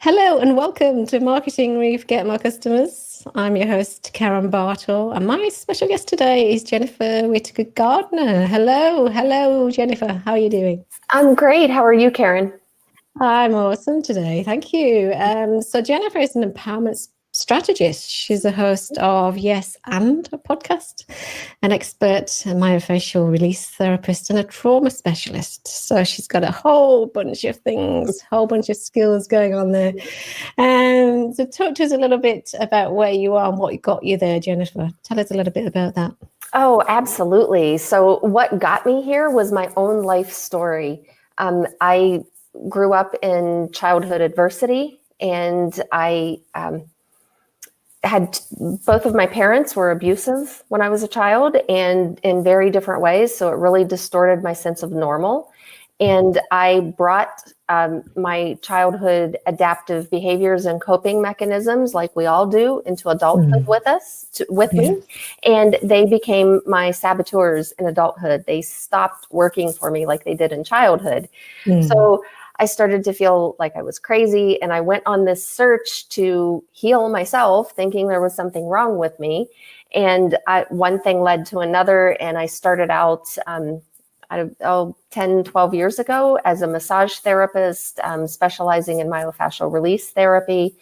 Hello and welcome to Marketing Reef, Get More Customers. I'm your host, Karen Bartle, and my special guest today is Jennifer Whitacre Gardner. Hello, Jennifer. How are you doing? I'm great. How are you, Karen? I'm awesome today. Thank you. So Jennifer is an empowerment strategist. She's a host of Yes and a podcast, an expert myofascial release therapist, and a trauma specialist. So she's got a whole bunch of things, whole bunch of skills going on there. So talk to us a little bit about where you are and what got you there, Jennifer. Tell us a little bit about that. Oh, absolutely. So what got me here was my own life story. I grew up in childhood adversity, and I had both of my parents were abusive when I was a child, and in very different ways. So it really distorted my sense of normal. And I brought my childhood adaptive behaviors and coping mechanisms, like we all do, into adulthood with me. And they became my saboteurs in adulthood. They stopped working for me like they did in childhood. So I started to feel like I was crazy, and I went on this search to heal myself, thinking there was something wrong with me. And one thing led to another, and I started out 10, 12 years ago as a massage therapist, specializing in myofascial release therapy,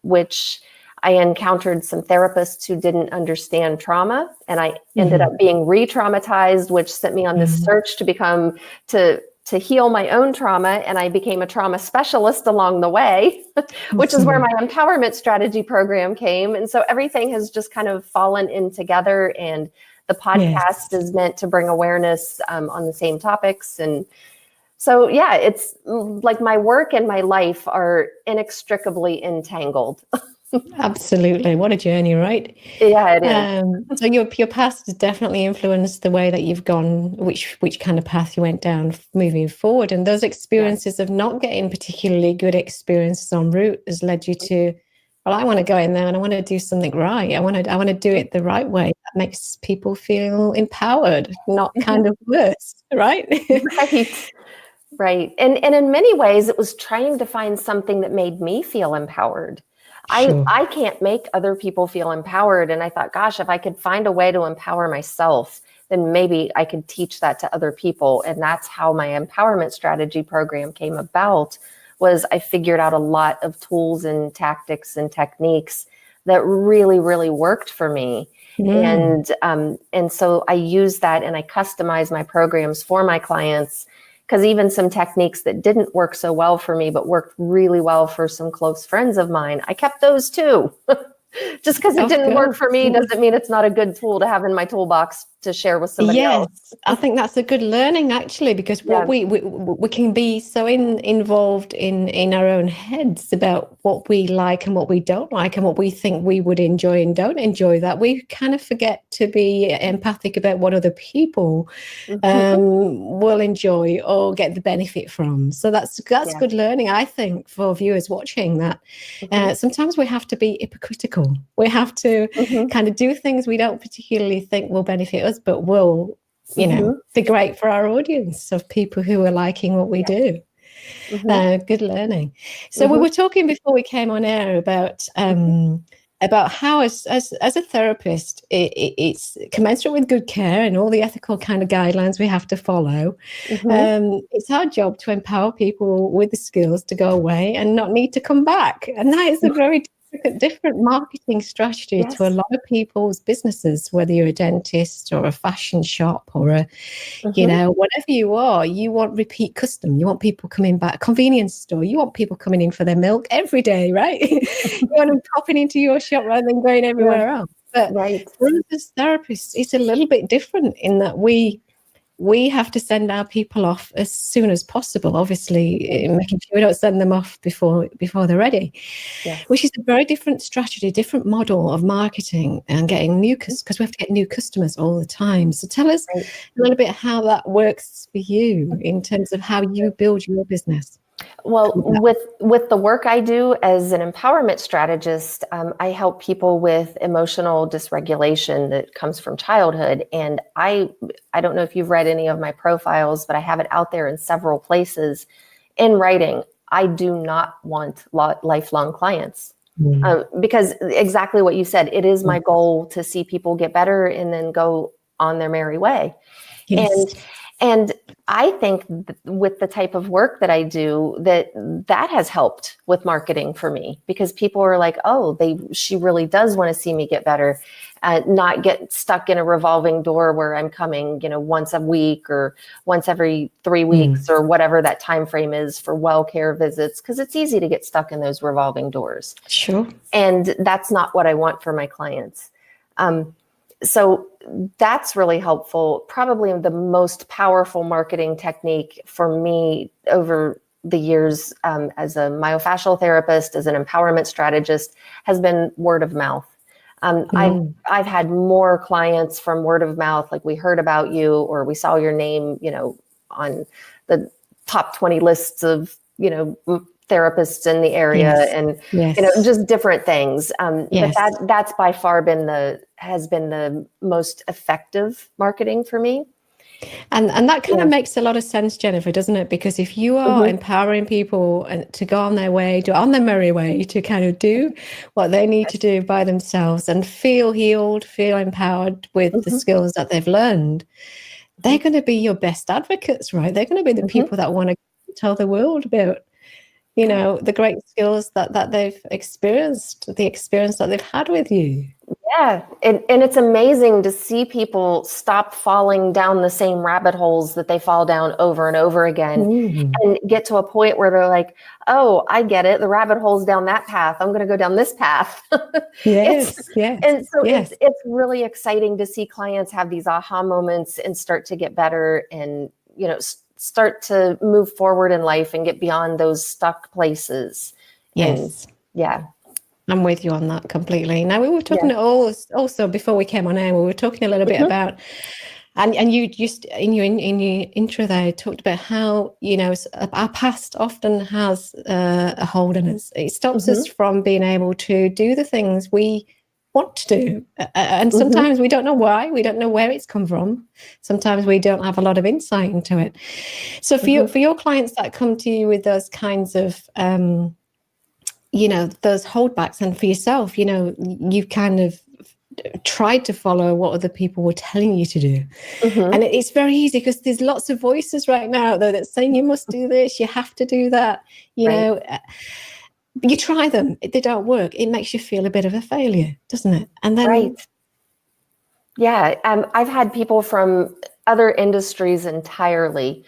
which I encountered some therapists who didn't understand trauma, and I ended up being re-traumatized, which sent me on this search to heal my own trauma. And I became a trauma specialist along the way, which is where my empowerment strategy program came. And so everything has just kind of fallen in together, and the podcast is meant to bring awareness on the same topics. And so, yeah, it's like my work and my life are inextricably entangled. Absolutely. What a journey, right? Yeah, it is. So your past has definitely influenced the way that you've gone, which kind of path you went down moving forward. And those experiences of not getting particularly good experiences en route has led you to, well, I want to go in there and I want to do something right. I want to do it the right way. That makes people feel empowered, not kind of worse, right? Right. And in many ways, it was trying to find something that made me feel empowered. Sure. I can't make other people feel empowered. And I thought, gosh, if I could find a way to empower myself, then maybe I could teach that to other people. And that's how my empowerment strategy program came about. Was I figured out a lot of tools and tactics and techniques that really, really worked for me. And so I use that, and I customize my programs for my clients. Because even some techniques that didn't work so well for me, but worked really well for some close friends of mine, I kept those too. Just because it didn't work for me doesn't mean it's not a good tool to have in my toolbox to share with somebody else. I think that's a good learning, actually, because what we can be so involved in our own heads about what we like and what we don't like and what we think we would enjoy and don't enjoy, that we kind of forget to be empathic about what other people will enjoy or get the benefit from. So that's good learning, I think, for viewers watching that. Sometimes we have to be hypocritical. We have to kind of do things we don't particularly think will benefit us, but will, be great for our audience of people who are liking what we do. Good learning. So we were talking before we came on air about how, as a therapist, it's commensurate with good care and all the ethical kind of guidelines we have to follow. It's our job to empower people with the skills to go away and not need to come back. And that is a very different marketing strategy to a lot of people's businesses, whether you're a dentist or a fashion shop or a, whatever you are. You want repeat custom. You want people coming back. Convenience store. You want people coming in for their milk every day, right? You want them popping into your shop rather than going everywhere else. But for us as therapists, it's a little bit different in that we have to send our people off as soon as possible, obviously, making sure we don't send them off before they're ready, which is a very different strategy, different model of marketing and getting new, because we have to get new customers all the time. So tell us a little bit how that works for you in terms of how you build your business. Well, with the work I do as an empowerment strategist, I help people with emotional dysregulation that comes from childhood. And I don't know if you've read any of my profiles, but I have it out there in several places in writing. I do not want lifelong clients. Because exactly what you said, it is my goal to see people get better and then go on their merry way. Yes. And I think with the type of work that I do, that has helped with marketing for me, because people are like, oh, she really does want to see me get better, not get stuck in a revolving door where I'm coming, once a week or once every 3 weeks or whatever that time frame is for well care visits, because it's easy to get stuck in those revolving doors. Sure. And that's not what I want for my clients. So that's really helpful. Probably the most powerful marketing technique for me over the years as a myofascial therapist, as an empowerment strategist, has been word of mouth. I've had more clients from word of mouth, like we heard about you or we saw your name, on the top 20 lists of, therapists in the area, and just different things. But that's by far has been the most effective marketing for me. And that kind of makes a lot of sense, Jennifer, doesn't it? Because if you are empowering people to go on their way, on their merry way, to kind of do what they need to do by themselves and feel healed, feel empowered with the skills that they've learned, they're going to be your best advocates, right? They're going to be the people that want to tell the world about, the great skills that they've experienced, the experience that they've had with you. Yeah. And it's amazing to see people stop falling down the same rabbit holes that they fall down over and over again, and get to a point where they're like, oh, I get it. The rabbit hole's down that path. I'm going to go down this path. Yes. And so it's really exciting to see clients have these aha moments and start to get better and, start to move forward in life and get beyond those stuck places. Yes. And, I'm with you on that completely. Now, we were talking also before we came on air, we were talking a little bit about, and you just in your intro there talked about how, our past often has a hold on us. It stops us from being able to do the things we want to do. And sometimes we don't know why, we don't know where it's come from. Sometimes we don't have a lot of insight into it. So for your clients that come to you with those kinds of, those holdbacks, and for yourself, you've kind of tried to follow what other people were telling you to do. And it's very easy because there's lots of voices right now, though, that's saying you must do this, you have to do that, you try them, they don't work, it makes you feel a bit of a failure, doesn't it? And then I've had people from other industries entirely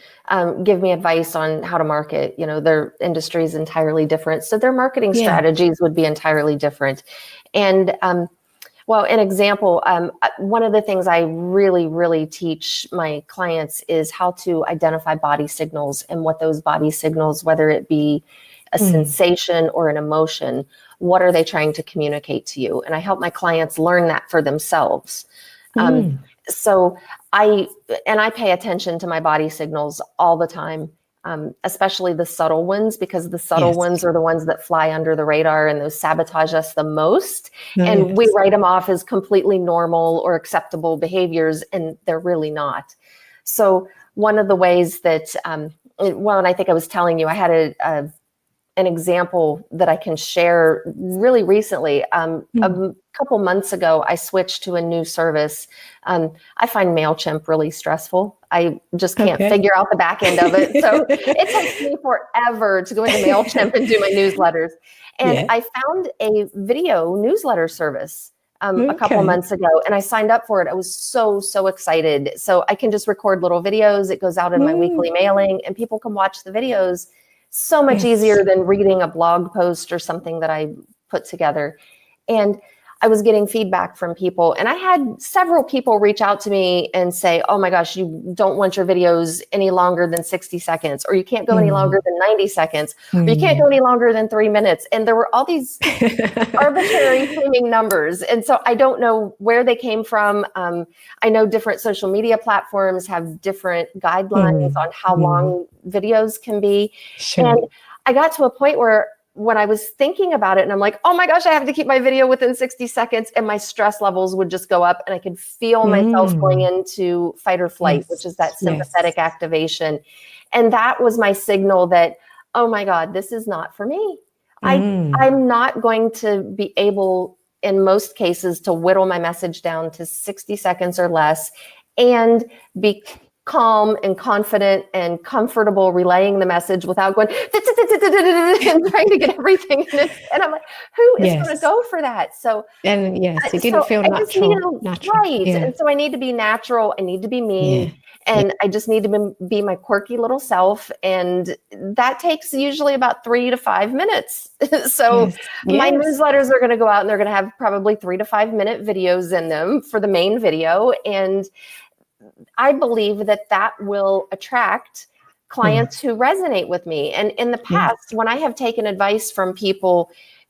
give me advice on how to market. Their industry is entirely different, so their marketing strategies would be entirely different. And an example, one of the things I really, really teach my clients is how to identify body signals, and what those body signals, whether it be a sensation or an emotion, what are they trying to communicate to you? And I help my clients learn that for themselves. So I pay attention to my body signals all the time, especially the subtle ones, because the subtle ones are the ones that fly under the radar, and those sabotage us the most. We write them off as completely normal or acceptable behaviors, and they're really not. So one of the ways that, and I think I was telling you, I had an example that I can share really recently. A couple months ago, I switched to a new service. I find MailChimp really stressful. I just can't figure out the back end of it. So it takes me forever to go into MailChimp and do my newsletters. And I found a video newsletter service a couple months ago, and I signed up for it. I was so excited. So I can just record little videos. It goes out in my weekly mailing, and people can watch the videos. So much easier than reading a blog post or something that I put together. And I was getting feedback from people, and I had several people reach out to me and say, oh my gosh, you don't want your videos any longer than 60 seconds, or you can't go any longer than 90 seconds, or you can't go any longer than 3 minutes. And there were all these arbitrary seeming numbers. And so I don't know where they came from. I know different social media platforms have different guidelines on how long videos can be. And I got to a point where when I was thinking about it, and I'm like, oh my gosh, I have to keep my video within 60 seconds. And my stress levels would just go up, and I could feel myself going into fight or flight, which is that sympathetic activation. And that was my signal that, oh my God, this is not for me. I'm not going to be able, in most cases, to whittle my message down to 60 seconds or less and be calm and confident and comfortable relaying the message without going and trying to get everything in it. And I'm like, who is going to go for that? So, and yes, it didn't so feel I just need natural. right. Yeah. And so I need to be natural. I need to be me. Yeah. And I just need to be my quirky little self. And that takes usually about 3 to 5 minutes. So my newsletters are going to go out and they're going to have probably 3 to 5 minute videos in them for the main video. And I believe that that will attract clients who resonate with me. And in the past, when I have taken advice from people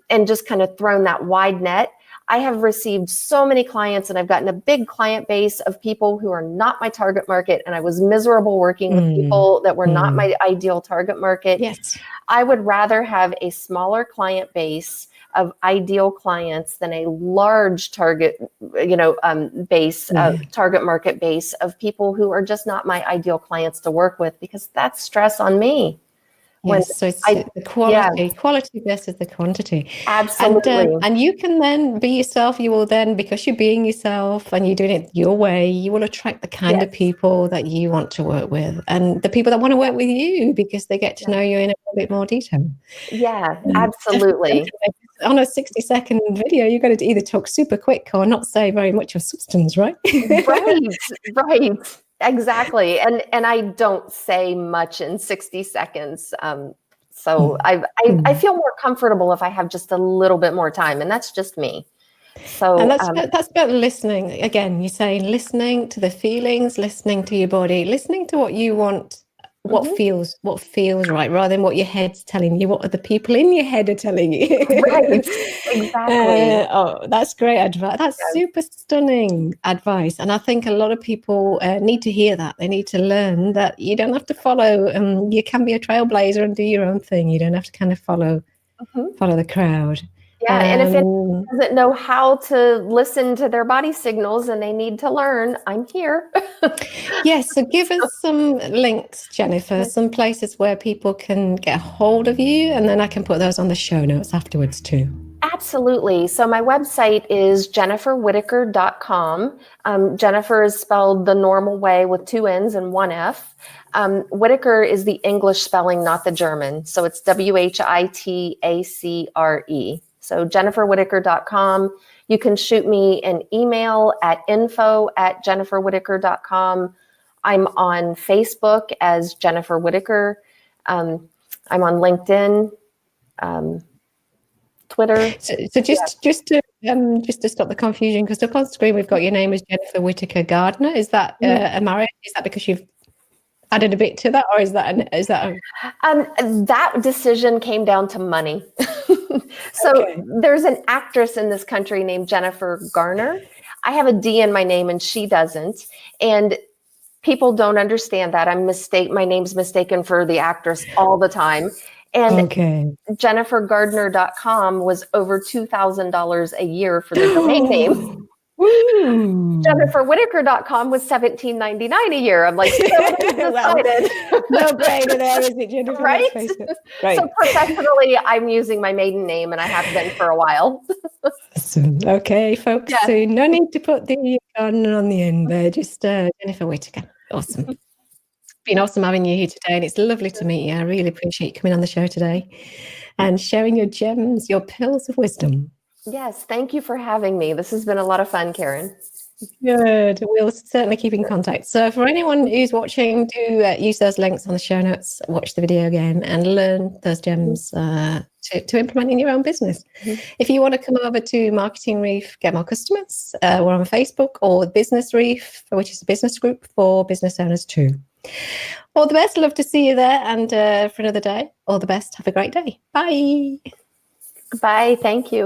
and just kind of thrown that wide net, I have received so many clients, and I've gotten a big client base of people who are not my target market. And I was miserable working with people that were not my ideal target market. Yes. I would rather have a smaller client base of ideal clients than a large target, base, target market base of people who are just not my ideal clients to work with, because that's stress on me. Yes, so it's the quality versus the quantity. Absolutely. And you can then be yourself. You will then, because you're being yourself and you're doing it your way, you will attract the kind of people that you want to work with, and the people that want to work with you because they get to know you in a bit more detail. Yeah, absolutely. On a 60-second video, you're going to either talk super quick or not say very much of substance, right? Right. Exactly. And I don't say much in 60 seconds. So I feel more comfortable if I have just a little bit more time, and that's just me. So and that's about listening. Again, you're saying listening to the feelings, listening to your body, listening to what you want, what feels right, rather than what your head's telling you, what other people in your head are telling you. Right. Exactly. That's great advice. That's super stunning advice. And I think a lot of people need to hear that. They need to learn that you don't have to follow. You can be a trailblazer and do your own thing. You don't have to kind of follow the crowd. Yeah, and if anyone doesn't know how to listen to their body signals and they need to learn, I'm here. Yes, so give us some links, Jennifer, some places where people can get a hold of you, and then I can put those on the show notes afterwards too. Absolutely. So my website is jenniferwhitacre.com. Jennifer is spelled the normal way with 2 N's and 1 F. Whitacre is the English spelling, not the German. So it's WHITACRE. So jenniferwhitacre.com. You can shoot me an email at info@jenniferwhitacre.com. I'm on Facebook as Jennifer Whitacre. I'm on LinkedIn, Twitter. So just to stop the confusion, because up on screen we've got your name as Jennifer Whitacre Gardner. Is that a marriage? Is that because you've added a bit to that, or is that that decision came down to money. So there's an actress in this country named Jennifer Garner. I have a D in my name and she doesn't. And people don't understand that. My name's mistaken for the actress all the time. And JenniferGardner.com was over $2,000 a year for the domain name. JenniferWhitacre.com was $17.99 a year. I'm like, so decided. No brainer there, is it, Jennifer? Right? So professionally, I'm using my maiden name, and I have been for a while. Awesome. Okay, folks. So no need to put the Gardner on the end there. Just Jennifer Whitacre. Awesome. It's been awesome having you here today, and it's lovely to meet you. I really appreciate you coming on the show today and sharing your gems, your pearls of wisdom. Yes, thank you for having me. This has been a lot of fun, Karen. Good. We'll certainly keep in contact. So for anyone who's watching, do use those links on the show notes, watch the video again, and learn those gems to implement in your own business. If you want to come over to Marketing Reef, get more customers, we're on Facebook, or Business Reef, which is a business group for business owners too. All the best. Love to see you there. And for another day, all the best. Have a great day. Bye. Bye. Thank you.